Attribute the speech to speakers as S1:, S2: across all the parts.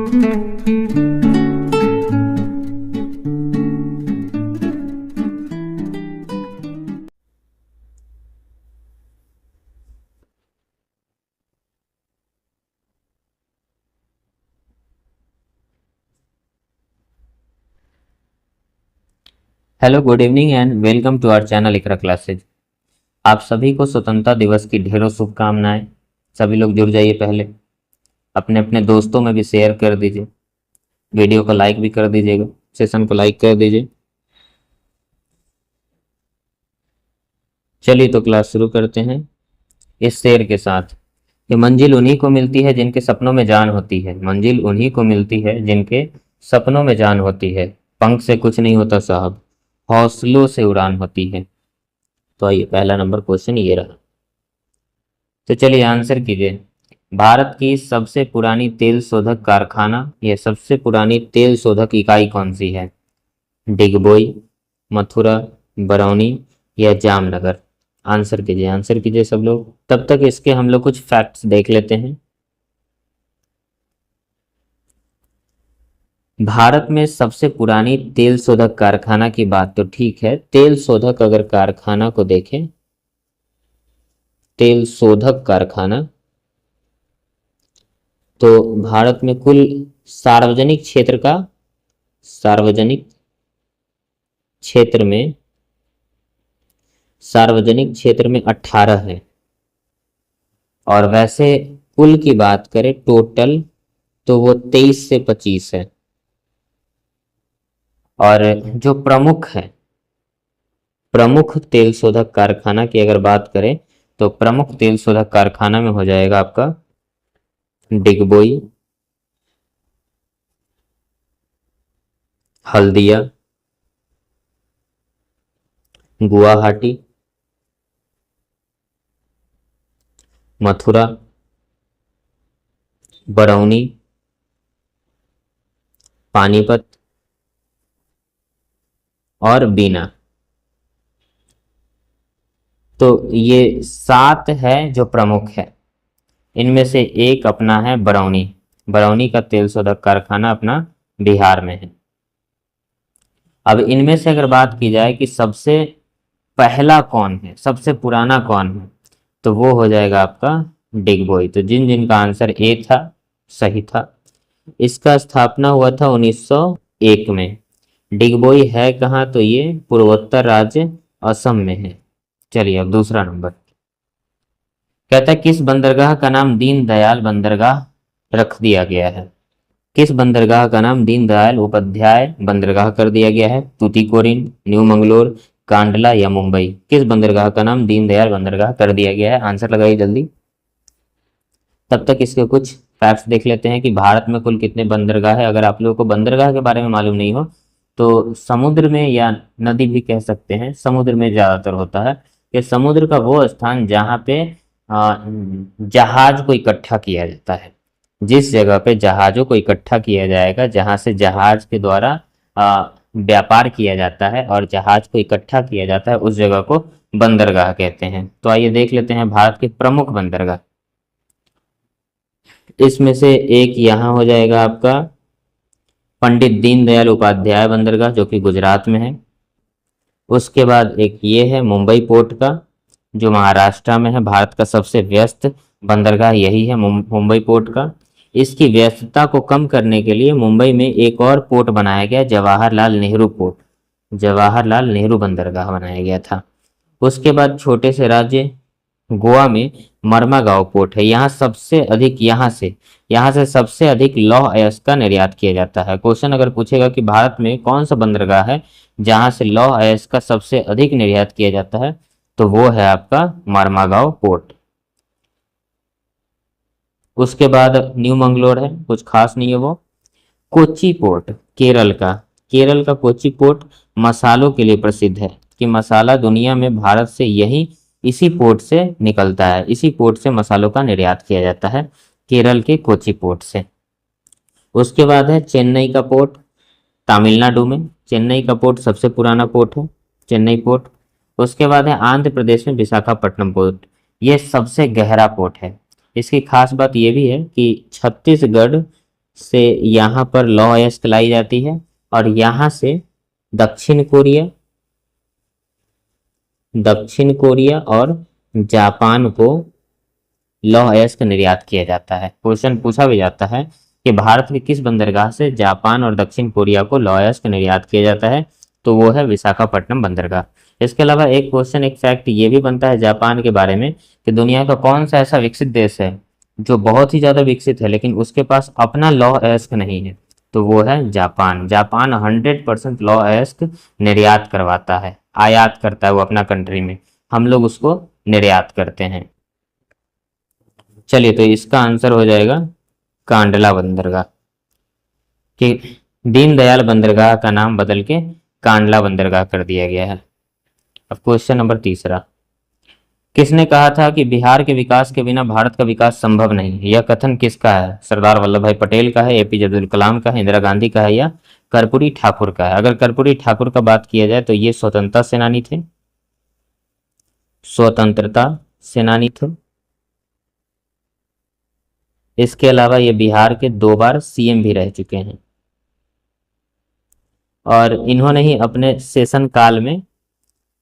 S1: Hello, good evening and welcome to our channel Iqra classes. आप सभी को स्वतंत्रता दिवस की ढेरों शुभकामनाएं। सभी लोग जुड़ जाइए, पहले अपने अपने दोस्तों में भी शेयर कर दीजिए, वीडियो को लाइक भी कर दीजिएगा, सेशन को लाइक कर दीजिए। चलिए तो क्लास शुरू करते हैं इस शेर के साथ। ये मंजिल उन्हीं को मिलती है जिनके सपनों में जान होती है, मंजिल उन्हीं को मिलती है जिनके सपनों में जान होती है। पंख से कुछ नहीं होता साहब, हौसलों से उड़ान होती है। तो आइए, पहला नंबर क्वेश्चन ये रहा। तो चलिए आंसर कीजिए। भारत की सबसे पुरानी तेल शोधक कारखाना या सबसे पुरानी तेल शोधक इकाई कौन सी है? डिगबोई, मथुरा, बरौनी या जामनगर? आंसर कीजिए, आंसर कीजिए सब लोग। तब तक इसके हम लोग कुछ फैक्ट्स देख लेते हैं। भारत में सबसे पुरानी तेल शोधक कारखाना की बात तो ठीक है। तेल शोधक अगर कारखाना को देखें, तेल शोधक कारखाना, तो भारत में कुल सार्वजनिक क्षेत्र का, सार्वजनिक क्षेत्र में, सार्वजनिक क्षेत्र में 18 है। और वैसे कुल की बात करें टोटल, तो वो 23 से 25 है। और जो प्रमुख है, प्रमुख तेल शोधक कारखाना की अगर बात करें, तो प्रमुख तेल शोधक कारखाना में हो जाएगा आपका डिगबोई, हल्दिया, गुवाहाटी, मथुरा, बरौनी, पानीपत और बीना। तो ये 7 है जो प्रमुख है। इनमें से एक अपना है बरौनी। बरौनी का तेल शोधक कारखाना अपना बिहार में है। अब इनमें से अगर बात की जाए कि सबसे पहला कौन है, सबसे पुराना कौन है, तो वो हो जाएगा आपका डिगबोई। तो जिन जिन का आंसर ए था, सही था। इसका स्थापना हुआ था 1901 में। डिगबोई है कहाँ? तो ये पूर्वोत्तर राज्य असम में है। चलिए अब दूसरा नंबर। कहता है किस बंदरगाह का नाम दीनदयाल बंदरगाह रख दिया गया है? किस बंदरगाह का नाम दीनदयाल उपाध्याय बंदरगाह कर दिया गया है? तूतीकोरिन, न्यू मंगलोर, कांडला या मुंबई? किस बंदरगाह का नाम दीनदयाल बंदरगाह कर दिया गया है? आंसर लगाइए जल्दी। तब तक इसके कुछ फैक्ट्स देख लेते हैं कि भारत में कुल कितने बंदरगाह है। अगर आप लोगों को बंदरगाह के बारे में मालूम नहीं हो, तो समुद्र में या नदी भी कह सकते हैं, समुद्र में ज़्यादातर होता है कि समुद्र का वो स्थान जहाँ पे जहाज को इकट्ठा किया जाता है। जिस जगह पे जहाज़ों को इकट्ठा किया जाएगा, जहाँ से जहाज के द्वारा व्यापार किया जाता है और जहाज को इकट्ठा किया जाता है, उस जगह को बंदरगाह कहते हैं। तो आइए देख लेते हैं भारत के प्रमुख बंदरगाह। इसमें से एक यहाँ हो जाएगा आपका पंडित दीनदयाल उपाध्याय बंदरगाह, जो कि गुजरात में है। उसके बाद एक ये है मुंबई पोर्ट का, जो महाराष्ट्र में है। भारत का सबसे व्यस्त बंदरगाह यही है, मुंबई पोर्ट का। इसकी व्यस्तता को कम करने के लिए मुंबई में एक और पोर्ट बनाया गया, जवाहरलाल नेहरू पोर्ट, जवाहरलाल नेहरू बंदरगाह बनाया गया था। उसके बाद छोटे से राज्य गोवा में मर्मागांव पोर्ट है। यहाँ सबसे अधिक, यहाँ से सबसे अधिक लौह अयस्क का निर्यात किया जाता है। क्वेश्चन अगर पूछेगा कि भारत में कौन सा बंदरगाह है जहाँ से लौह अयस्क का सबसे अधिक निर्यात किया जाता है, तो वो है आपका मर्मागांव पोर्ट। उसके बाद न्यू मंगलोर है, कुछ खास नहीं है वो। कोच्चि पोर्ट केरल का, केरल का कोच्चि पोर्ट मसालों के लिए प्रसिद्ध है कि मसाला दुनिया में भारत से इसी पोर्ट से निकलता है। इसी पोर्ट से मसालों का निर्यात किया जाता है, केरल के कोच्चि पोर्ट से। उसके बाद है चेन्नई का पोर्ट, तमिलनाडु में। चेन्नई का पोर्ट सबसे पुराना पोर्ट है, चेन्नई पोर्ट। उसके बाद है आंध्र प्रदेश में विशाखापट्टनम पोर्ट, यह सबसे गहरा पोर्ट है। इसकी खास बात यह भी है कि छत्तीसगढ़ से यहाँ पर लौह अयस्क लाई जाती है और यहाँ से दक्षिण कोरिया और जापान को लौह अयस्क निर्यात किया जाता है। क्वेश्चन पूछा भी जाता है कि भारत के किस बंदरगाह से जापान और दक्षिण कोरिया को लौह अयस्क निर्यात किया जाता है, तो वो है विशाखापट्टनम बंदरगाह। इसके अलावा एक क्वेश्चन, एक फैक्ट ये भी बनता है जापान के बारे में कि दुनिया का कौन सा ऐसा विकसित देश है जो बहुत ही ज्यादा विकसित है लेकिन उसके पास अपना लौह अयस्क नहीं है, तो वो है जापान। जापान 100% लौह अयस्क निर्यात करवाता है, आयात करता है वो अपना कंट्री में, हम लोग उसको निर्यात करते हैं। चलिए, तो इसका आंसर हो जाएगा कांडला बंदरगाह, कि दीनदयाल बंदरगाह का नाम बदल के कांडला बंदरगाह कर दिया गया है। अब क्वेश्चन नंबर 3, किसने कहा था कि बिहार के विकास के बिना भारत का विकास संभव नहीं? यह कथन किसका है? सरदार वल्लभ भाई पटेल का है, एपीजे अब्दुल कलाम का है, इंदिरा गांधी का है, या कर्पूरी ठाकुर का है? अगर कर्पूरी ठाकुर का बात किया जाए तो ये स्वतंत्रता सेनानी थे, इसके अलावा ये बिहार के 2 बार सीएम भी रह चुके हैं और इन्होंने ही अपने शासन काल में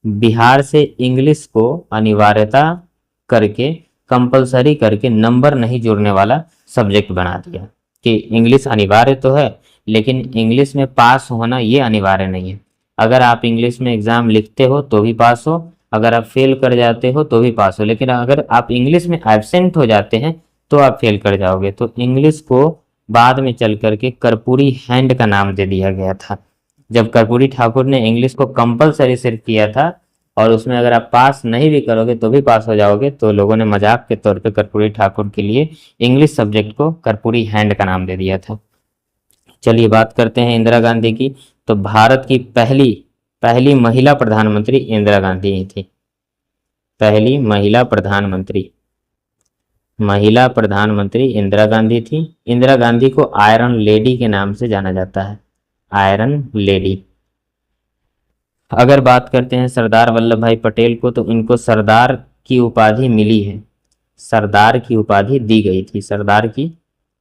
S1: बिहार से इंग्लिश को अनिवार्यता करके, कंपलसरी करके, नंबर नहीं जोड़ने वाला सब्जेक्ट बना दिया कि इंग्लिश अनिवार्य तो है लेकिन इंग्लिश में पास होना ये अनिवार्य नहीं है। अगर आप इंग्लिश में एग्जाम लिखते हो तो भी पास हो, अगर आप फेल कर जाते हो तो भी पास हो, लेकिन अगर आप इंग्लिश में एब्सेंट हो जाते हैं तो आप फेल कर जाओगे। तो इंग्लिश को बाद में चल करके कर्पूरी हैंड का नाम दे दिया गया था। जब कर्पूरी ठाकुर ने इंग्लिश को कंपलसरी सिर्फ किया था और उसमें अगर आप पास नहीं भी करोगे तो भी पास हो जाओगे, तो लोगों ने मजाक के तौर पे कर्पूरी ठाकुर के लिए इंग्लिश सब्जेक्ट को कर्पूरी हैंड का नाम दे दिया था। चलिए बात करते हैं इंदिरा गांधी की। तो भारत की पहली महिला प्रधानमंत्री इंदिरा गांधी ही थी। पहली महिला प्रधानमंत्री इंदिरा गांधी थी। इंदिरा गांधी को आयरन लेडी के नाम से जाना जाता है, आयरन लेडी। अगर बात करते हैं सरदार वल्लभ भाई पटेल को, तो इनको सरदार की उपाधि मिली है, सरदार की उपाधि दी गई थी, सरदार की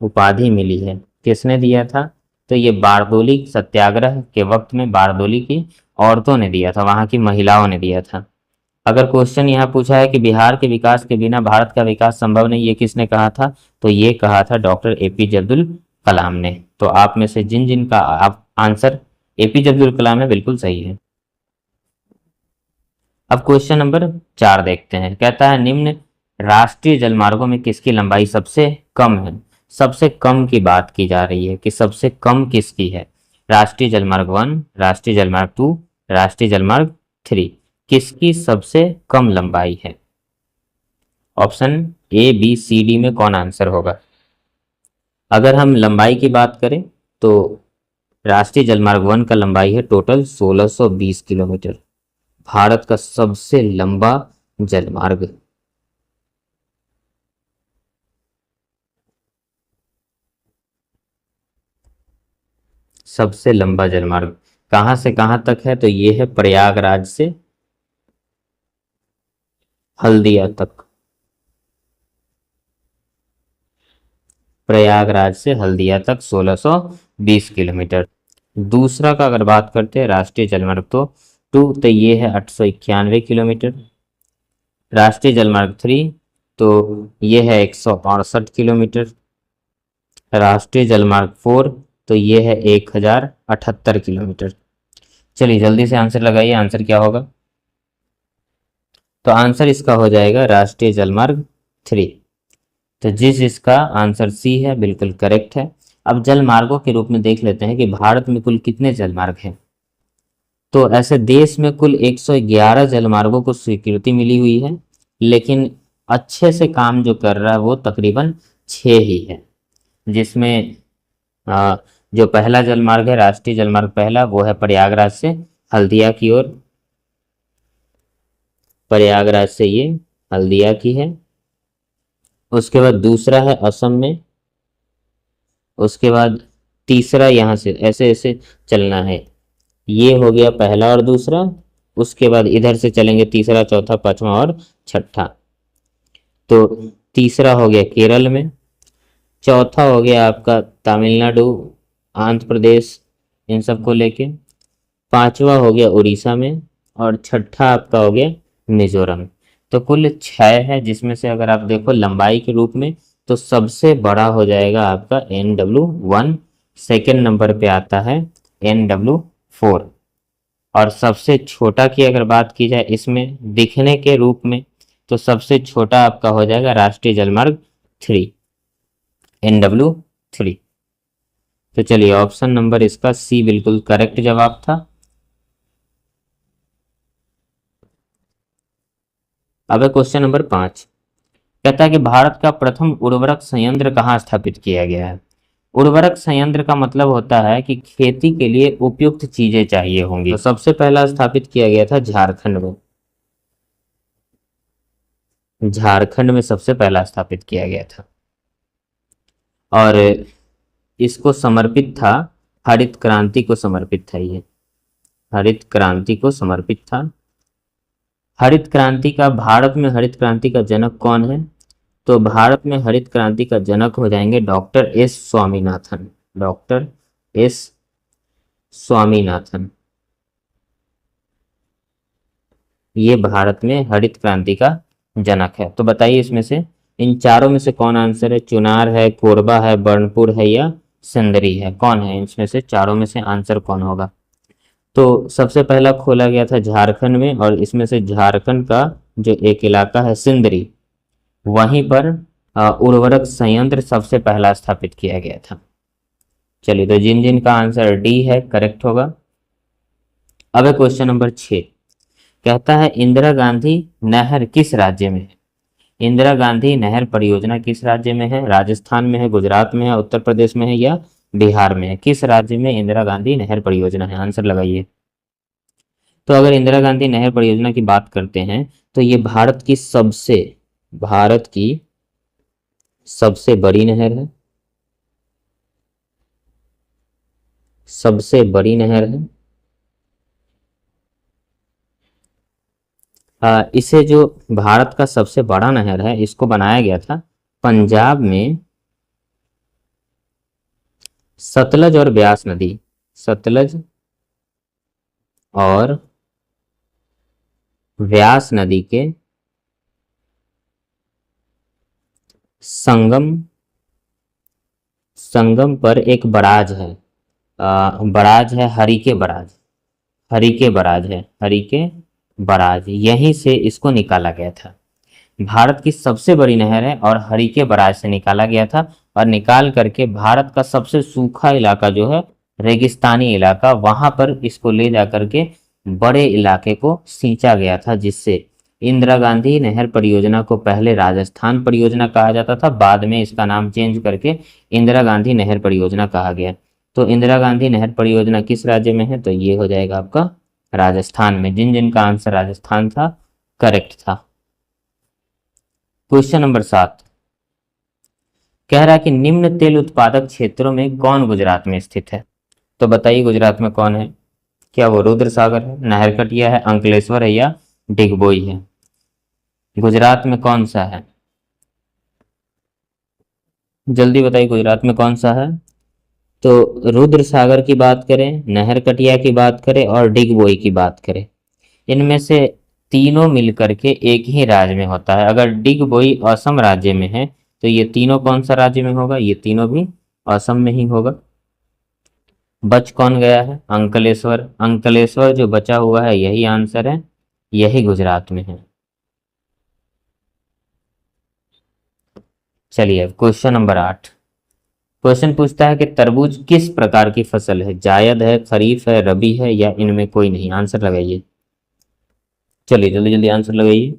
S1: उपाधि मिली है। किसने दिया था? तो ये बारदोली सत्याग्रह के वक्त में बारदोली की औरतों ने दिया था, वहां की महिलाओं ने दिया था। अगर क्वेश्चन यहाँ पूछा है कि बिहार के विकास के बिना भारत का विकास संभव नहीं, ये किसने कहा था? तो ये कहा था डॉक्टर एपीजे अब्दुल कलाम ने। तो आप में से जिन जिन का आप आंसर एपीजे अब्दुल कलाम है, बिल्कुल सही है। अब क्वेश्चन नंबर 4 देखते हैं। कहता है निम्न राष्ट्रीय जलमार्गों में किसकी लंबाई सबसे कम है? सबसे कम की बात की जा रही है कि सबसे कम किसकी है। राष्ट्रीय जलमार्ग 1, राष्ट्रीय जलमार्ग 2, राष्ट्रीय जलमार्ग 3, किसकी सबसे कम लंबाई है? Option A, B, C, D में कौन आंसर होगा? अगर हम लंबाई की बात करें तो राष्ट्रीय जलमार्ग 1 का लंबाई है टोटल 1620 किलोमीटर, भारत का सबसे लंबा जलमार्ग। सबसे लंबा जलमार्ग कहां से कहां तक है? तो ये है प्रयागराज से हल्दिया तक, प्रयागराज से हल्दिया तक 1620 किलोमीटर। दूसरा का अगर बात करते हैं राष्ट्रीय जलमार्ग तो 2, तो ये है 891 किलोमीटर। राष्ट्रीय जलमार्ग 3 तो ये है 168 किलोमीटर। राष्ट्रीय जलमार्ग 4 तो ये है 1078 किलोमीटर। चलिए जल्दी से आंसर लगाइए, आंसर क्या होगा? तो आंसर इसका हो जाएगा राष्ट्रीय जलमार्ग 3। तो इसका आंसर सी है, बिल्कुल करेक्ट है। अब जलमार्गों के रूप में देख लेते हैं कि भारत में कुल कितने जलमार्ग हैं। तो ऐसे देश में कुल 111 जलमार्गों को स्वीकृति मिली हुई है, लेकिन अच्छे से काम जो कर रहा है वो तकरीबन 6 ही है, जिसमें जो पहला जलमार्ग है, राष्ट्रीय जलमार्ग पहला, वो है प्रयागराज से हल्दिया की ओर, प्रयागराज से ये हल्दिया की है। उसके बाद दूसरा है असम में, उसके बाद तीसरा यहाँ से ऐसे ऐसे चलना है, ये हो गया पहला और दूसरा। उसके बाद इधर से चलेंगे तीसरा, चौथा, पांचवा और छठा। तो तीसरा हो गया केरल में, चौथा हो गया आपका तमिलनाडु, आंध्र प्रदेश, इन सबको लेके। पांचवा हो गया उड़ीसा में, और छठा आपका हो गया मिजोरम। तो कुल 6 है, जिसमें से अगर आप देखो लंबाई के रूप में तो सबसे बड़ा हो जाएगा आपका NW1, सेकेंड नंबर पे आता है NW4, और सबसे छोटा की अगर बात की जाए इसमें दिखने के रूप में तो सबसे छोटा आपका हो जाएगा राष्ट्रीय जलमार्ग 3, NW3। तो चलिए ऑप्शन नंबर इसका सी बिल्कुल करेक्ट जवाब था। अब है क्वेश्चन नंबर 5। कहता है कि भारत का प्रथम उर्वरक संयंत्र कहाँ स्थापित किया गया है। उर्वरक संयंत्र का मतलब होता है कि खेती के लिए उपयुक्त चीजें चाहिए होंगी। तो सबसे पहला स्थापित किया गया था झारखंड में, झारखंड में सबसे पहला स्थापित किया गया था, और इसको समर्पित था, हरित क्रांति को समर्पित था। ये हरित क्रांति को समर्पित था। हरित क्रांति का, भारत में हरित क्रांति का जनक कौन है? तो भारत में हरित क्रांति का जनक हो जाएंगे doctor S Swaminathan. Doctor S Swaminathan, ये भारत में हरित क्रांति का जनक है। तो बताइए इसमें से, इन चारों में से कौन आंसर है? चुनार है, कोरबा है, बर्नपुर है, या सिंदरी है? कौन है इसमें से, चारों में से आंसर कौन होगा? तो सबसे पहला खोला गया था झारखंड में, और इसमें से झारखंड का जो एक इलाका है सिंदरी, वहीं पर उर्वरक संयंत्र सबसे पहला स्थापित किया गया था। चलिए, तो जिन जिन का आंसर डी है करेक्ट होगा। अब है क्वेश्चन नंबर 6। कहता है इंदिरा गांधी नहर किस राज्य में है? इंदिरा गांधी नहर परियोजना किस राज्य में है? राजस्थान में है, गुजरात में है, उत्तर प्रदेश में है, या बिहार में है? किस राज्य में इंदिरा गांधी नहर परियोजना है? आंसर लगाइए। तो अगर इंदिरा गांधी नहर परियोजना की बात करते हैं तो ये भारत की सबसे बड़ी नहर है, सबसे बड़ी नहर है। इसे जो भारत का सबसे बड़ा नहर है, इसको बनाया गया था पंजाब में सतलज और ब्यास नदी, सतलज और व्यास नदी के संगम पर एक बराज है, बराज है हरिके बराज, हरिके बराज है, हरिके बराज, यहीं से इसको निकाला गया था। भारत की सबसे बड़ी नहर है और हरिके बराज से निकाला गया था, और निकाल करके भारत का सबसे सूखा इलाका जो है, रेगिस्तानी इलाका, वहां पर इसको ले जा करके बड़े इलाके को सींचा गया था, जिससे इंदिरा गांधी नहर परियोजना को पहले राजस्थान परियोजना कहा जाता था, बाद में इसका नाम चेंज करके इंदिरा गांधी नहर परियोजना कहा गया। तो इंदिरा गांधी नहर परियोजना किस राज्य में है? तो ये हो जाएगा आपका राजस्थान में। जिन जिन का आंसर राजस्थान था करेक्ट था। क्वेश्चन नंबर 7 कह रहा है कि निम्न तेल उत्पादक क्षेत्रों में कौन गुजरात में स्थित है? तो बताइए गुजरात में कौन है? क्या वो रुद्र सागर है, नाहरकटिया है, अंकलेश्वर है, या डिगबोई है? गुजरात में कौन सा है? जल्दी बताइए गुजरात में कौन सा है? तो रुद्र सागर की बात करें, नाहरकटिया की बात करें, और डिगबोई की बात करें, इनमें से तीनों मिलकर के एक ही राज्य में होता है। अगर डिगबोई असम राज्य में है तो ये तीनों कौन सा राज्य में होगा? ये तीनों भी असम में ही होगा। बच कौन गया है? अंकलेश्वर। अंकलेश्वर जो बचा हुआ है यही आंसर है, यही गुजरात में है। चलिए क्वेश्चन नंबर 8। क्वेश्चन पूछता है कि तरबूज किस प्रकार की फसल है? जायद है, खरीफ है, रबी है, या इनमें कोई नहीं? आंसर लगाइए। चलिए जल्दी जल्दी आंसर लगाइए।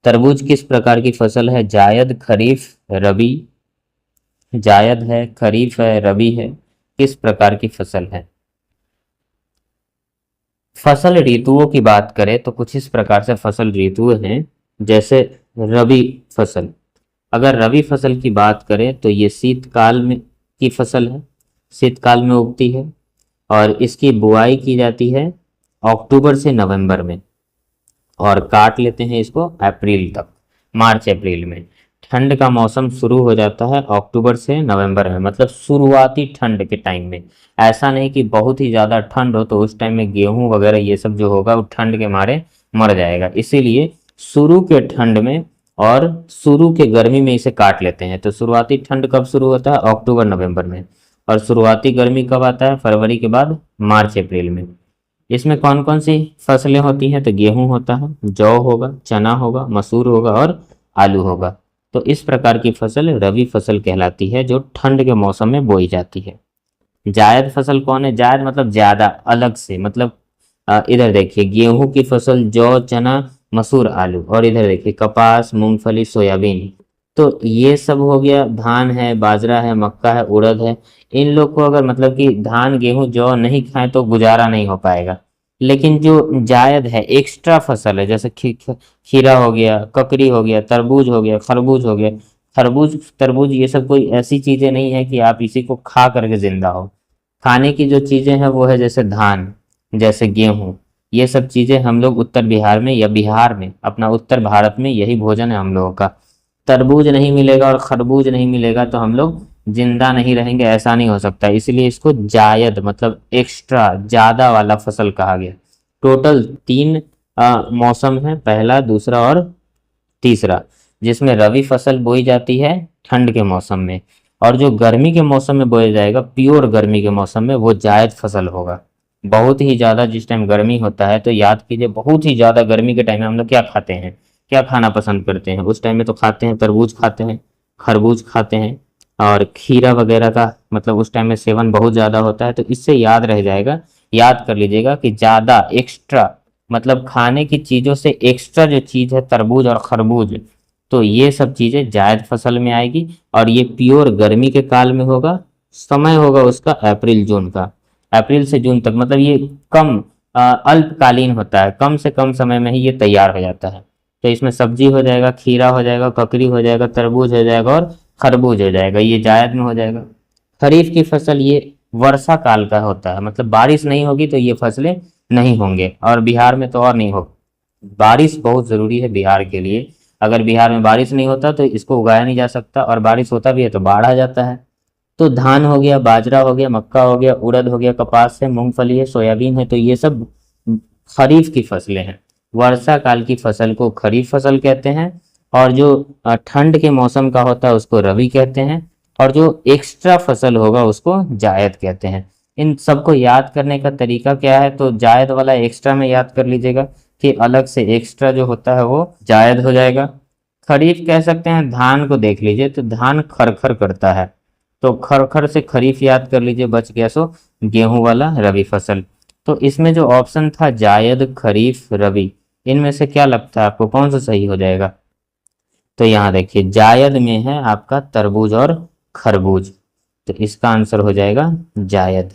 S1: तरबूज किस प्रकार की फसल है? जायद, खरीफ, रबी? जायद है, खरीफ है, रबी है, किस प्रकार की फसल है? फसल ऋतुओं की बात करें तो कुछ इस प्रकार से फसल ऋतु हैं, जैसे रबी फसल। अगर रबी फसल की बात करें तो ये शीतकाल में की फसल है, शीतकाल में उगती है, और इसकी बुआई की जाती है अक्टूबर से नवंबर में, और काट लेते हैं इसको अप्रैल तक, मार्च अप्रैल में। ठंड का मौसम शुरू हो जाता है अक्टूबर से नवंबर में, मतलब शुरुआती ठंड के टाइम में। ऐसा नहीं कि बहुत ही ज़्यादा ठंड हो तो उस टाइम में गेहूं वगैरह ये सब जो होगा वो ठंड के मारे मर जाएगा। इसीलिए शुरू के ठंड में और शुरू के गर्मी में इसे काट लेते हैं। तो शुरुआती ठंड कब शुरू होता है? अक्टूबर नवंबर में। और शुरुआती गर्मी कब आता है? फरवरी के बाद मार्च अप्रैल में। इसमें कौन कौन सी फसलें होती हैं? तो गेहूं होता है, जौ होगा, चना होगा, मसूर होगा और आलू होगा। तो इस प्रकार की फसल रबी फसल कहलाती है जो ठंड के मौसम में बोई जाती है। जायद फसल कौन है? जायद मतलब ज्यादा, अलग से, मतलब इधर देखिए गेहूं की फसल, जौ, चना, मसूर, आलू, और इधर देखिए कपास, मूंगफली, सोयाबीन। तो ये सब हो गया। धान है, बाजरा है, मक्का है, उड़द है। इन लोग को अगर मतलब कि धान, गेहूं, जौ नहीं खाएं तो गुजारा नहीं हो पाएगा। लेकिन जो जायद है, एक्स्ट्रा फसल है, जैसे खीरा हो गया, ककड़ी हो गया, तरबूज हो गया, खरबूज हो गया। खरबूज, तरबूज ये सब कोई ऐसी चीजें नहीं है कि आप इसी को खा करके जिंदा हो। खाने की जो चीजें हैं वो है जैसे धान, जैसे गेहूं। ये सब चीजें हम लोग उत्तर बिहार में या बिहार में, अपना उत्तर भारत में यही भोजन है हम लोगों का। तरबूज नहीं मिलेगा और खरबूज नहीं मिलेगा तो हम लोग जिंदा नहीं रहेंगे, ऐसा नहीं हो सकता। इसलिए इसको जायद मतलब एक्स्ट्रा, ज्यादा वाला फसल कहा गया। टोटल तीन मौसम है, पहला, दूसरा और तीसरा, जिसमें रबी फसल बोई जाती है ठंड के मौसम में। और जो गर्मी के मौसम में बोया जाएगा, प्योर गर्मी के मौसम में, वो जायद फसल होगा। बहुत ही ज्यादा जिस टाइम गर्मी होता है तो याद कीजिए, बहुत ही ज्यादा गर्मी के टाइम में हम लोग क्या खाते हैं, क्या खाना पसंद करते हैं? उस टाइम में तो खाते हैं तरबूज खाते हैं, खरबूज खाते हैं, और खीरा वगैरह का मतलब उस टाइम में सेवन बहुत ज़्यादा होता है। तो इससे याद रह जाएगा, याद कर लीजिएगा कि ज़्यादा, एक्स्ट्रा, मतलब खाने की चीज़ों से एक्स्ट्रा जो चीज़ है तरबूज और खरबूज, तो ये सब चीज़ें जायद फसल में आएगी। और ये प्योर गर्मी के काल में होगा। समय होगा उसका अप्रैल जून का, अप्रैल से जून तक, मतलब ये कम अल्पकालीन होता है, कम से कम समय में ही ये तैयार हो जाता है। तो इसमें सब्जी हो जाएगा, खीरा हो जाएगा, ककड़ी हो जाएगा, तरबूज हो जाएगा और खरबूज हो जाएगा, ये जायद में हो जाएगा। खरीफ की फसल ये वर्षा काल का होता है, मतलब बारिश नहीं होगी तो ये फसलें नहीं होंगे, और बिहार में तो और नहीं हो। बारिश बहुत ज़रूरी है बिहार के लिए। अगर बिहार में बारिश नहीं होता तो इसको उगाया नहीं जा सकता, और बारिश होता भी है तो बाढ़ आ जाता है। तो धान हो गया, बाजरा हो गया, मक्का हो गया, उड़द हो गया, कपास है, मूंगफली है, सोयाबीन है, तो ये सब खरीफ की फसलें हैं। वर्षा काल की फसल को खरीफ फसल कहते हैं, और जो ठंड के मौसम का होता है उसको रबी कहते हैं, और जो एक्स्ट्रा फसल होगा उसको जायद कहते हैं। इन सबको याद करने का तरीका क्या है? तो जायद वाला एक्स्ट्रा में याद कर लीजिएगा कि अलग से एक्स्ट्रा जो होता है वो जायद हो जाएगा। खरीफ कह सकते हैं, धान को देख लीजिए तो धान खरखर करता है, तो खरखर से खरीफ याद कर लीजिए, बच गया सो गेहूं वाला रबी फसल। तो इसमें जो ऑप्शन था जायद, खरीफ, रबी, इनमें से क्या लगता है आपको, कौन सा सही हो जाएगा? तो यहाँ देखिए जायद में है आपका तरबूज और खरबूज, तो इसका आंसर हो जाएगा जायद।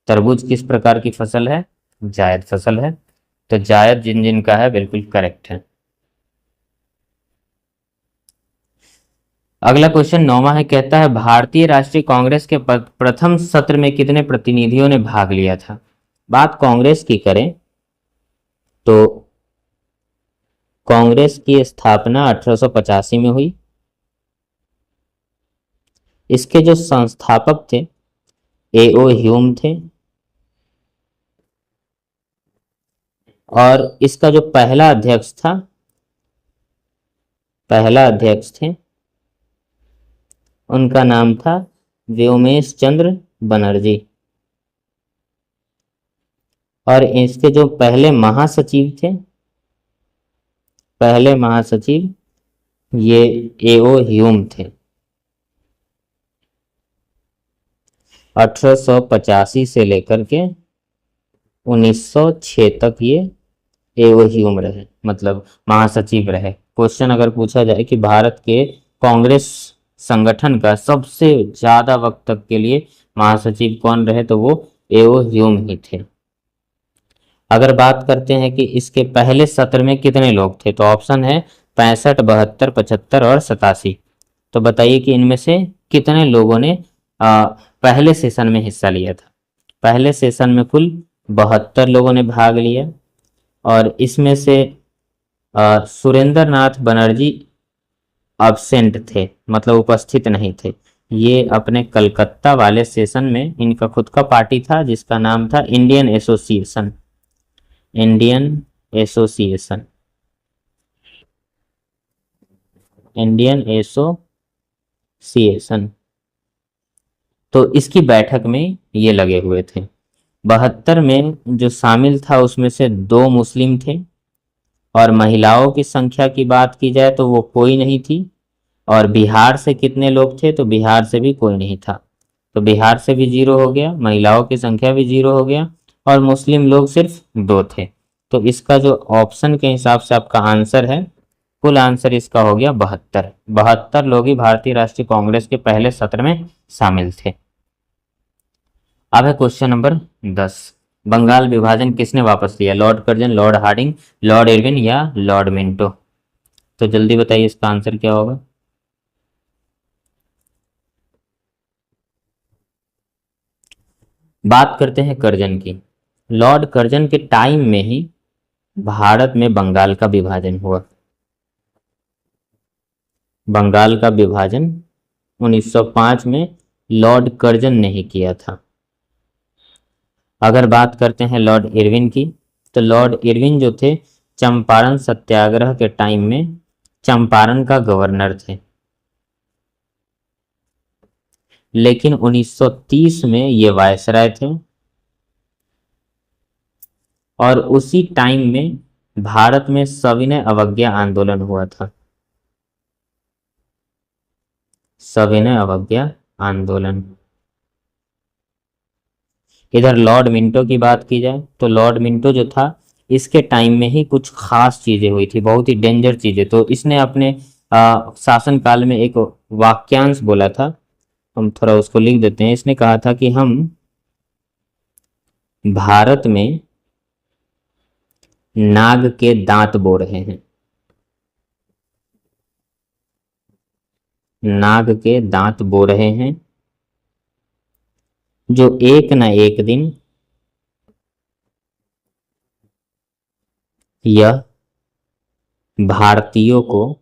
S1: तरबूज किस प्रकार की फसल है? जायद फसल है। तो जायद जिन जिन का है बिल्कुल करेक्ट है। अगला क्वेश्चन 9वां है, कहता है भारतीय राष्ट्रीय कांग्रेस के प्रथम सत्र में कितने प्रतिनिधियों ने भाग लिया था? बात कांग्रेस की करें तो कांग्रेस की स्थापना 1885 में हुई। इसके जो संस्थापक थे एओ ह्यूम थे, और इसका जो पहला अध्यक्ष था, पहला अध्यक्ष थे, उनका नाम था व्योमेश चंद्र बनर्जी। और इसके जो पहले महासचिव थे, पहले महासचिव ये एओ ह्यूम थे। 1885 से लेकर के 1906 तक ये एओ ह्यूम रहे, मतलब महासचिव रहे। क्वेश्चन अगर पूछा जाए कि भारत के कांग्रेस संगठन का सबसे ज्यादा वक्त तक के लिए महासचिव कौन रहे, तो वो एओ ह्यूम ही थे। अगर बात करते हैं कि इसके पहले सत्र में कितने लोग थे, तो ऑप्शन है 65, 72, 75 और 87। तो बताइए कि इनमें से कितने लोगों ने पहले सेशन में हिस्सा लिया था? पहले सेशन में कुल 72 लोगों ने भाग लिया, और इसमें से सुरेंद्र नाथ बनर्जी अब्सेंट थे, मतलब उपस्थित नहीं थे। ये अपने कलकत्ता वाले सेशन में इनका खुद का पार्टी था जिसका नाम था Indian association, Indian association, Indian association. तो इसकी बैठक में ये लगे हुए थे। 72 में जो शामिल था उसमें से 2 मुस्लिम थे, और महिलाओं की संख्या की बात की जाए तो वो कोई नहीं थी। और बिहार से कितने लोग थे, तो बिहार से भी कोई नहीं था। तो बिहार से भी 0 हो गया, महिलाओं की संख्या भी 0 हो गया, और मुस्लिम लोग सिर्फ 2 थे। तो इसका जो ऑप्शन के हिसाब से आपका आंसर है, कुल आंसर इसका हो गया 72। 72 लोग ही भारतीय राष्ट्रीय कांग्रेस के पहले सत्र में शामिल थे। अब है क्वेश्चन नंबर 10। बंगाल विभाजन किसने वापस लिया? Lord Curzon, Lord Hardinge, Lord Irwin या लॉर्ड मिंटो? तो जल्दी बताइए इसका आंसर क्या होगा। बात करते हैं कर्जन की। लॉर्ड कर्जन के टाइम में ही भारत में बंगाल का विभाजन हुआ। बंगाल का विभाजन 1905 में लॉर्ड कर्जन ने ही किया था। अगर बात करते हैं लॉर्ड इरविन की, तो लॉर्ड इरविन जो थे चंपारण सत्याग्रह के टाइम में चंपारण का गवर्नर थे। लेकिन 1930 में ये वायसराय थे, और उसी टाइम में भारत में सविनय अवज्ञा आंदोलन हुआ था। सविनय अवज्ञा आंदोलन। इधर लॉर्ड मिंटो की बात की जाए तो लॉर्ड मिंटो जो था इसके टाइम में ही कुछ खास चीजें हुई थी, बहुत ही डेंजर चीजें। तो इसने अपने शासन काल में एक वाक्यांश बोला था, हम थोड़ा उसको लिख देते हैं। इसने कहा था कि हम भारत में नाग के दांत बो रहे हैं, नाग के दांत बो रहे हैं, जो एक न एक दिन यह भारतीयों को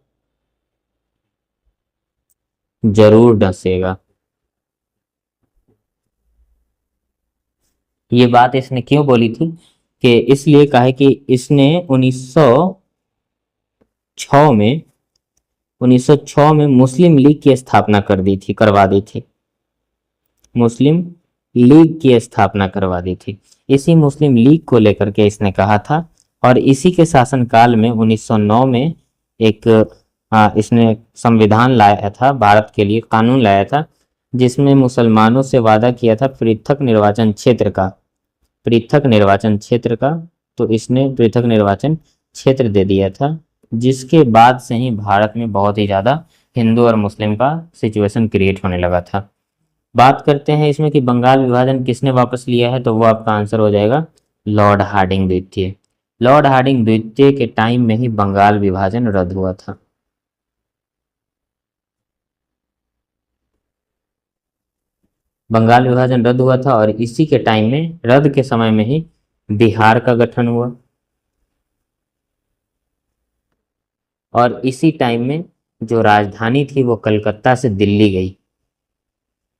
S1: जरूर डसेगा। ये बात इसने क्यों बोली थी, कि इसलिए कहा है कि इसने 1906 में 1906 में मुस्लिम लीग की स्थापना करवा दी थी। मुस्लिम लीग की स्थापना करवा दी थी। इसी मुस्लिम लीग को लेकर के इसने कहा था, और इसी के शासनकाल में 1909 में एक इसने संविधान लाया था, भारत के लिए कानून लाया था, जिसमें मुसलमानों से वादा किया था पृथक निर्वाचन क्षेत्र का, पृथक निर्वाचन क्षेत्र का। तो इसने पृथक निर्वाचन क्षेत्र दे दिया था, जिसके बाद से ही भारत में बहुत ही ज़्यादा हिंदू और मुस्लिम का सिचुएशन क्रिएट होने लगा था। बात करते हैं इसमें कि बंगाल विभाजन किसने वापस लिया है, तो वो आपका आंसर हो जाएगा लॉर्ड हार्डिंग द्वितीय। लॉर्ड हार्डिंग द्वितीय के टाइम में ही बंगाल विभाजन रद्द हुआ था। बंगाल विभाजन रद्द हुआ था, और इसी के टाइम में, रद्द के समय में ही बिहार का गठन हुआ, और इसी टाइम में जो राजधानी थी वो कलकत्ता से दिल्ली गई,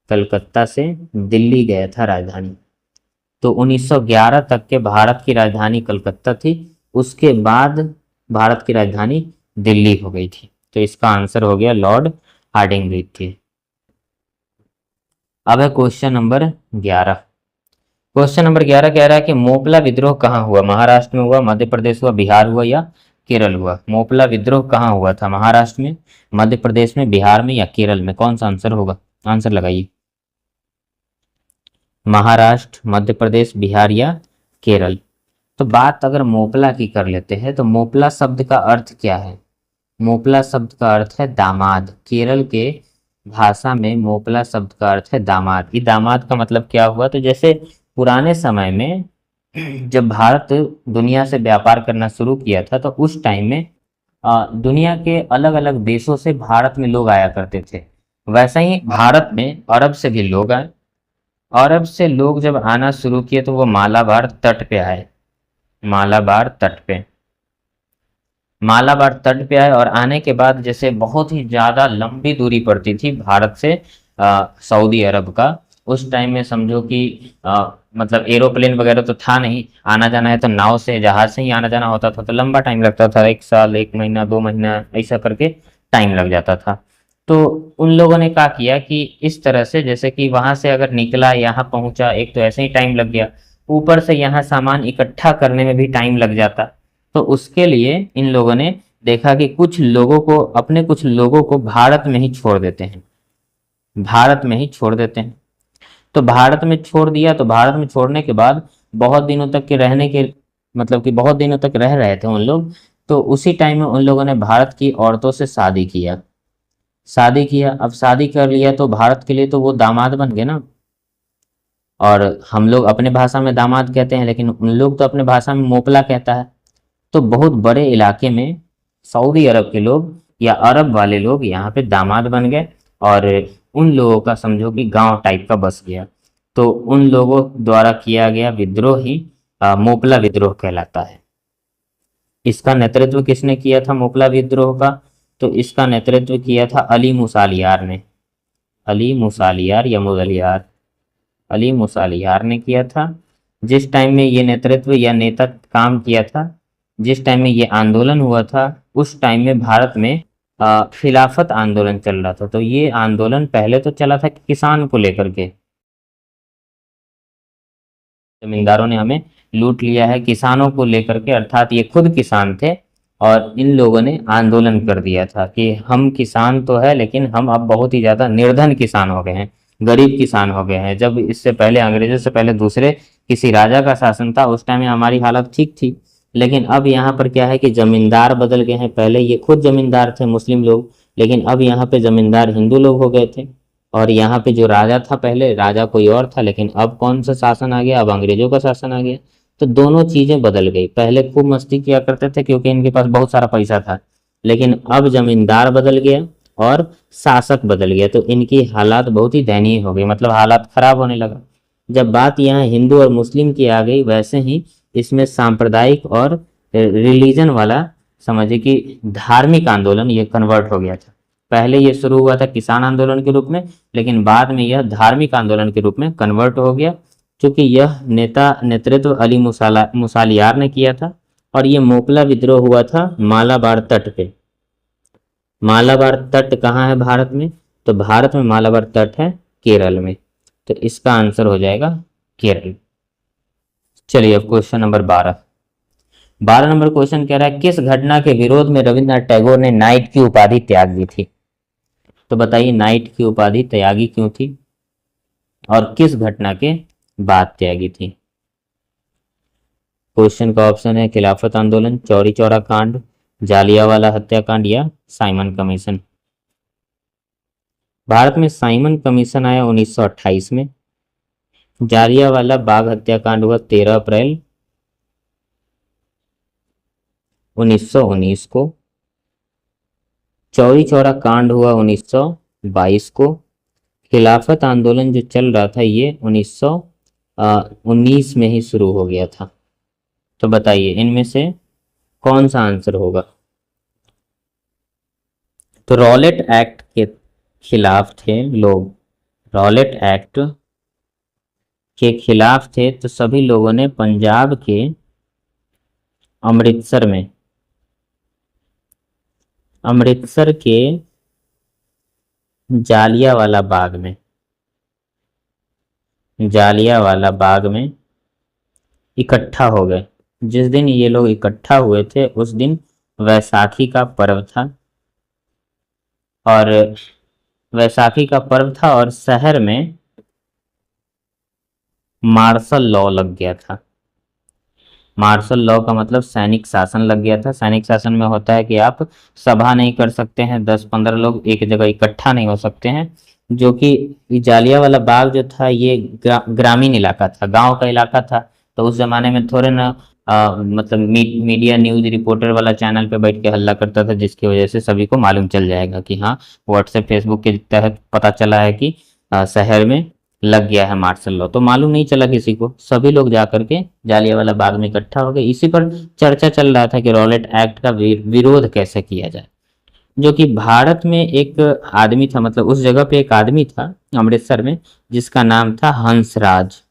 S1: कलकत्ता से दिल्ली गया था राजधानी। तो 1911 तक के भारत की राजधानी कलकत्ता थी, उसके बाद भारत की राजधानी दिल्ली हो गई थी। तो इसका आंसर हो गया लॉर्ड हार्डिंग द्वितीय। अब है क्वेश्चन नंबर 11। क्वेश्चन नंबर 11 कह रहा है कि मोपला विद्रोह कहाँ हुआ? महाराष्ट्र में हुआ, मध्य प्रदेश हुआ, बिहार हुआ या केरल हुआ? मोपला विद्रोह कहाँ हुआ था? महाराष्ट्र में, मध्य प्रदेश में, बिहार में या केरल में? कौन सा आंसर होगा? आंसर लगाइए। महाराष्ट्र, मध्य प्रदेश, बिहार या केरल? तो बात अगर मोपला की कर लेते हैं तो मोपला शब्द का अर्थ क्या है? मोपला शब्द का अर्थ है दामाद। केरल के भाषा में मोपला शब्द का अर्थ है दामाद। ये दामाद का मतलब क्या हुआ? तो जैसे पुराने समय में जब भारत दुनिया से व्यापार करना शुरू किया था, तो उस टाइम में दुनिया के अलग अलग देशों से भारत में लोग आया करते थे। वैसा ही भारत में अरब से भी लोग आए। अरब से लोग जब आना शुरू किए तो वो मालाबार तट पे आए, मालाबार तट पे। मालाबार तट पे आए और आने के बाद जैसे बहुत ही ज़्यादा लंबी दूरी पड़ती थी भारत से सऊदी अरब का। उस टाइम में समझो कि मतलब एरोप्लेन वगैरह तो था नहीं, आना जाना है तो नाव से जहाज से ही आना जाना होता था, तो लंबा टाइम लगता था, 1 साल 1 महीना 2 महीना ऐसा करके टाइम लग जाता था। तो उन लोगों ने क्या किया कि इस तरह से जैसे कि वहां से अगर निकला यहाँ पहुंचा, एक तो ऐसे ही टाइम लग गया, ऊपर से यहाँ सामान इकट्ठा करने में भी टाइम लग जाता। तो उसके लिए इन लोगों ने देखा कि कुछ लोगों को भारत में ही छोड़ देते हैं, भारत में ही छोड़ देते हैं। तो भारत में छोड़ दिया, तो भारत में छोड़ने के बाद बहुत दिनों तक के रहने के मतलब कि बहुत दिनों तक रह रहे थे उन लोग। तो उसी टाइम में उन लोगों ने भारत की औरतों से शादी किया, शादी किया। अब शादी कर लिया तो भारत के लिए तो वो दामाद बन गए ना। और हम लोग अपने भाषा में दामाद कहते हैं, लेकिन उन लोग तो अपने भाषा में मोपला कहता है। तो बहुत बड़े इलाके में सऊदी अरब के लोग या अरब वाले लोग यहाँ पे दामाद बन गए, और उन लोगों का समझो कि गांव टाइप का बस गया। तो उन लोगों द्वारा किया गया विद्रोह ही मोपला विद्रोह कहलाता है। इसका नेतृत्व किसने किया था मोपला विद्रोह का? तो इसका नेतृत्व किया था अली मुसालियार ने। अली मुसालियार या मुगलियार, अली मुसालियार ने किया था। जिस टाइम में ये नेतृत्व या नेता काम किया था, जिस टाइम में ये आंदोलन हुआ था, उस टाइम में भारत में खिलाफत आंदोलन चल रहा था। तो ये आंदोलन पहले तो चला था किसान को लेकर के, जमींदारों ने हमें लूट लिया है, किसानों को लेकर के, अर्थात ये खुद किसान थे और इन लोगों ने आंदोलन कर दिया था कि हम किसान तो है लेकिन हम अब बहुत ही ज़्यादा निर्धन किसान हो गए हैं, गरीब किसान हो गए हैं। जब इससे पहले अंग्रेजों से पहले दूसरे किसी राजा का शासन था, उस टाइम में हमारी हालत ठीक थी, लेकिन अब यहाँ पर क्या है कि जमींदार बदल गए हैं। पहले ये खुद जमींदार थे मुस्लिम लोग, लेकिन अब यहाँ पे जमींदार हिंदू लोग हो गए थे। और यहाँ पे जो राजा था, पहले राजा कोई और था, लेकिन अब कौन सा शासन आ गया? अब अंग्रेजों का शासन आ गया। तो दोनों चीजें बदल गई। पहले खूब मस्ती किया करते थे क्योंकि इनके पास बहुत सारा पैसा था, लेकिन अब जमींदार बदल गया और शासक बदल गया, तो इनकी हालात बहुत ही दयनीय हो गई, मतलब हालात खराब होने लगा। जब बात यहाँ हिंदू और मुस्लिम की आ गई, वैसे ही इसमें सांप्रदायिक और रिलीजन वाला, समझिए कि धार्मिक आंदोलन ये कन्वर्ट हो गया था। पहले ये शुरू हुआ था किसान आंदोलन के रूप में, लेकिन बाद में यह धार्मिक आंदोलन के रूप में कन्वर्ट हो गया, क्योंकि यह नेतृत्व अली मुसालियार ने किया था। और ये मोपला विद्रोह हुआ था मालाबार तट पे। मालाबार तट कहाँ है भारत में? तो भारत में मालाबार तट है केरल में, तो इसका आंसर हो जाएगा केरल। चलिए अब क्वेश्चन नंबर 12 नंबर क्वेश्चन कह रहा है किस घटना के विरोध में रविन्द्रनाथ टैगोर ने नाइट की उपाधि त्याग दी थी? तो बताइए नाइट की उपाधि त्यागी क्यों थी और किस घटना के बाद त्यागी थी? क्वेश्चन का ऑप्शन है खिलाफत आंदोलन, चौरी चौरा कांड, जालियांवाला हत्याकांड या साइमन कमीशन। भारत में साइमन कमीशन आया 1928 में। जालियांवाला बाग हत्याकांड हुआ 13 अप्रैल 1919 को। चौरी चौरा कांड हुआ 1922 को। खिलाफत आंदोलन जो चल रहा था ये 1919 में ही शुरू हो गया था। तो बताइए इनमें से कौन सा आंसर होगा? तो रॉलेट एक्ट के खिलाफ थे लोग, रॉलेट एक्ट के खिलाफ थे, तो सभी लोगों ने पंजाब के अमृतसर के जालियांवाला बाग में इकट्ठा हो गए। जिस दिन ये लोग इकट्ठा हुए थे उस दिन वैसाखी का पर्व था, और वैसाखी का पर्व था और शहर में मार्शल लॉ लग गया था। मार्शल लॉ का मतलब सैनिक शासन लग गया था। सैनिक शासन में होता है कि आप सभा नहीं कर सकते हैं, 10-15 लोग एक जगह इकट्ठा नहीं हो सकते हैं। जो कि जालियांवाला बाग जो था ये ग्रामीण इलाका था, गांव का इलाका था। तो उस जमाने में थोड़े ना मतलब मीडिया न्यूज रिपोर्टर वाला चैनल पे बैठ के हल्ला करता था, जिसकी वजह से सभी को मालूम चल जाएगा कि हाँ व्हाट्सएप फेसबुक के तहत पता चला है कि शहर में लग गया है मार्शल लॉ। तो मालूम नहीं चला किसी को, सभी लोग जा करके जालियांवाला बाग में इकट्ठा हो गए। इसी पर चर्चा चल रहा था कि रॉलेट एक्ट का विरोध कैसे किया जाए। जो कि भारत में एक आदमी था, मतलब उस जगह पे एक आदमी था अमृतसर में, जिसका नाम था हंसराज।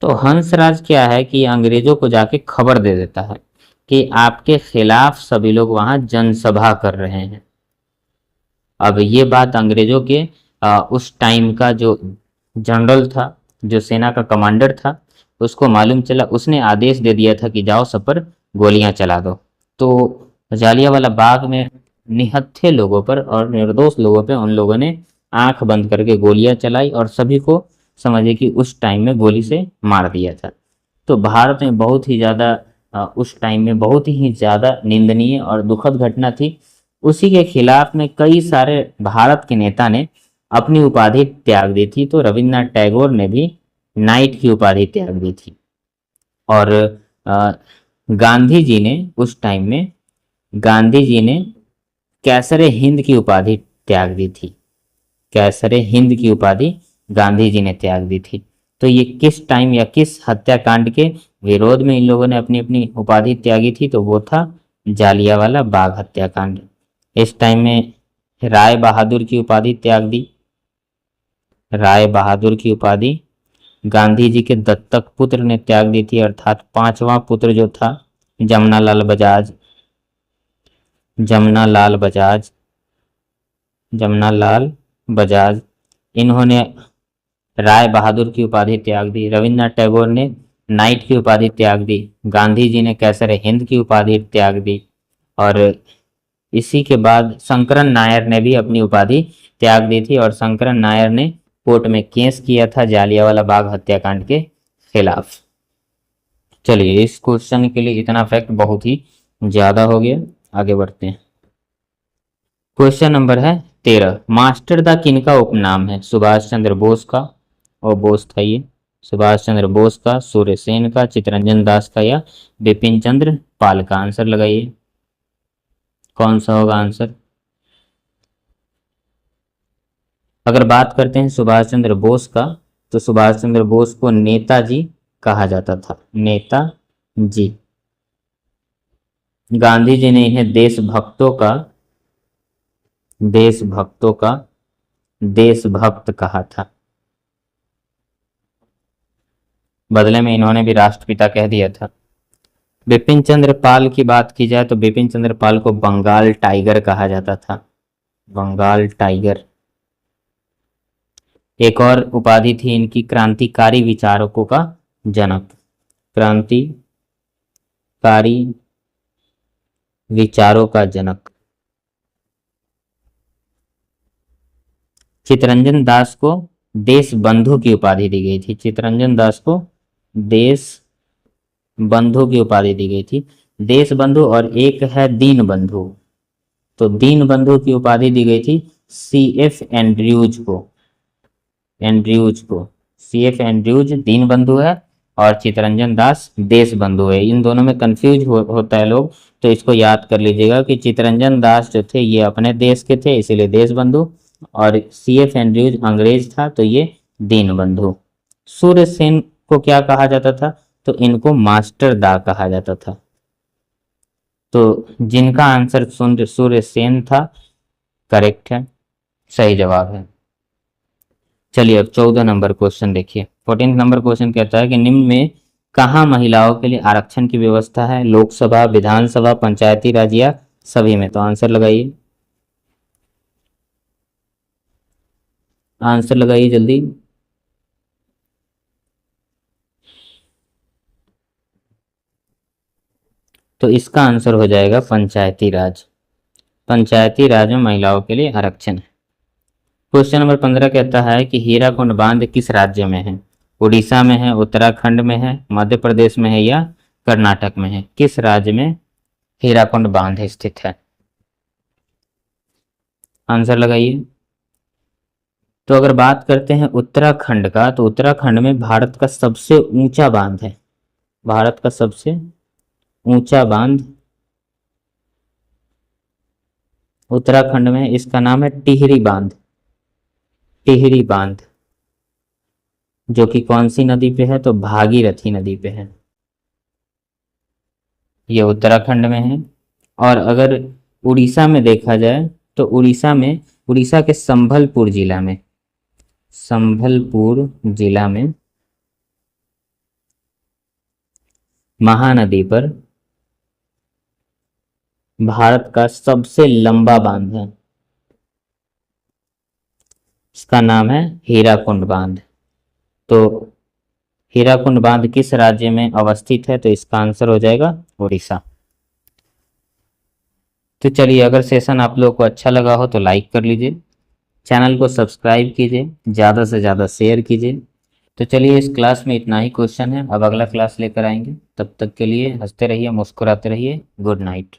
S1: तो हंसराज क्या है कि अंग्रेजों को जाके खबर दे देता है कि आपके खिलाफ सभी लोग वहां जनसभा कर रहे हैं। अब ये बात अंग्रेजों के उस टाइम का जो जनरल था, जो सेना का कमांडर था, उसको मालूम चला। उसने आदेश दे दिया था कि जाओ सब पर गोलियां चला दो। तो जालियांवाला बाग में निहत्थे लोगों पर और निर्दोष लोगों पे उन लोगों ने आंख बंद करके गोलियां चलाई और सभी को समझे कि उस टाइम में गोली से मार दिया था। तो भारत में बहुत ही ज़्यादा उस टाइम में बहुत ही ज़्यादा निंदनीय और दुखद घटना थी। उसी के खिलाफ में कई सारे भारत के नेता ने अपनी उपाधि त्याग दी थी। तो रविन्द्रनाथ टैगोर ने भी नाइट की उपाधि त्याग दी थी। और अ, गांधी जी ने उस टाइम में गांधी जी ने कैसरे हिंद की उपाधि त्याग दी थी। कैसरे हिंद की उपाधि गांधी जी ने त्याग दी थी। तो ये किस टाइम या किस हत्याकांड के विरोध में इन लोगों ने अपनी अपनी उपाधि त्यागी थी? तो वो था जालियांवाला बाग हत्याकांड। इस टाइम में राय बहादुर की उपाधि त्याग दी। राय बहादुर की उपाधि गांधी जी के दत्तक पुत्र ने त्याग दी थी, अर्थात पांचवा पुत्र जो था जमनालाल बजाज, जमनालाल बजाज, जमनालाल बजाज, इन्होंने राय बहादुर की उपाधि त्याग दी। रविन्द्रनाथ टैगोर ने नाइट की उपाधि त्याग दी। गांधी जी ने कैसर हिंद की उपाधि त्याग दी। और इसी के बाद शंकरन नायर ने भी अपनी उपाधि त्याग दी थी और शंकरन नायर ने कोर्ट में केस किया था जालियांवाला बाग हत्याकांड के खिलाफ। चलिए, इस क्वेश्चन के लिए इतना फैक्ट बहुत ही ज्यादा हो गया, आगे बढ़ते हैं। क्वेश्चन नंबर है 13। मास्टर दा किनका उपनाम है? सुभाष चंद्र बोस का, और बोस था ये, सुभाष चंद्र बोस का, सूर्यसेन का, चित्तरंजन दास का, या बिपिन चंद्र पाल का? आंसर लगाइए, कौन सा होगा आंसर? अगर बात करते हैं सुभाष चंद्र बोस का, तो सुभाष चंद्र बोस को नेताजी कहा जाता था, नेताजी। गांधी जी ने इन्हें देशभक्तों का देशभक्त कहा था। बदले में इन्होंने भी राष्ट्रपिता कह दिया था। बिपिन चंद्र पाल की बात की जाए तो बिपिन चंद्र पाल को बंगाल टाइगर कहा जाता था, बंगाल टाइगर। एक और उपाधि थी इनकी, क्रांतिकारी विचारकों का जनक, क्रांतिकारी विचारों का जनक। चित्तरंजन दास को देश बंधु की उपाधि दी गई थी, चित्तरंजन दास को देश बंधु की उपाधि दी गई थी। देश बंधु और एक है दीन बंधु, तो दीन बंधु की उपाधि दी गई थी CF एंड्रयूज को, CF एंड्रयूज दीन बंधु है और चित्तरंजन दास देश बंधु है। इन दोनों में कंफ्यूज होता है लोग, तो इसको याद कर लीजिएगा कि चित्तरंजन दास जो थे ये अपने देश के थे, इसीलिए देश बंधु, और CF एंड्रयूज अंग्रेज था, तो ये दीन बंधु। सूर्यसेन को क्या कहा जाता था? तो इनको मास्टर दा कहा जाता था। तो जिनका आंसर सूर्यसेन था करेक्ट है, सही जवाब है। चलिए अब 14 नंबर क्वेश्चन देखिए। 14 नंबर क्वेश्चन कहता है कि निम्न में कहाँ महिलाओं के लिए आरक्षण की व्यवस्था है? लोकसभा, विधानसभा, पंचायती राज या सभी में? तो आंसर लगाइए, आंसर लगाइए जल्दी। तो इसका आंसर हो जाएगा पंचायती राज। पंचायती राज में महिलाओं के लिए आरक्षण है। क्वेश्चन नंबर 15 कहता है कि हीराकुंड बांध किस राज्य में है? उड़ीसा में है, उत्तराखंड में है, मध्य प्रदेश में है, या कर्नाटक में है? किस राज्य में हीराकुंड बांध स्थित है? आंसर लगाइए। तो अगर बात करते हैं उत्तराखंड का, तो उत्तराखंड में भारत का सबसे ऊंचा बांध है, भारत का सबसे ऊंचा बांध उत्तराखंड में, इसका नाम है टिहरी बांध, टिहरी बांध। जो कि कौन सी नदी पे है, तो भागीरथी नदी पे है। ये उत्तराखंड में है। और अगर उड़ीसा में देखा जाए तो उड़ीसा के संभलपुर जिला में महानदी पर भारत का सबसे लंबा बांध है। इसका नाम है हीराकुंड बांध। तो हीराकुंड बांध किस राज्य में अवस्थित है, तो इसका आंसर हो जाएगा उड़ीसा। तो चलिए, अगर सेशन आप लोगों को अच्छा लगा हो तो लाइक कर लीजिए, चैनल को सब्सक्राइब कीजिए, ज़्यादा से ज़्यादा शेयर कीजिए। तो चलिए, इस क्लास में इतना ही क्वेश्चन है, अब अगला क्लास लेकर आएंगे। तब तक के लिए हंसते रहिए, मुस्कुराते रहिए। Good night.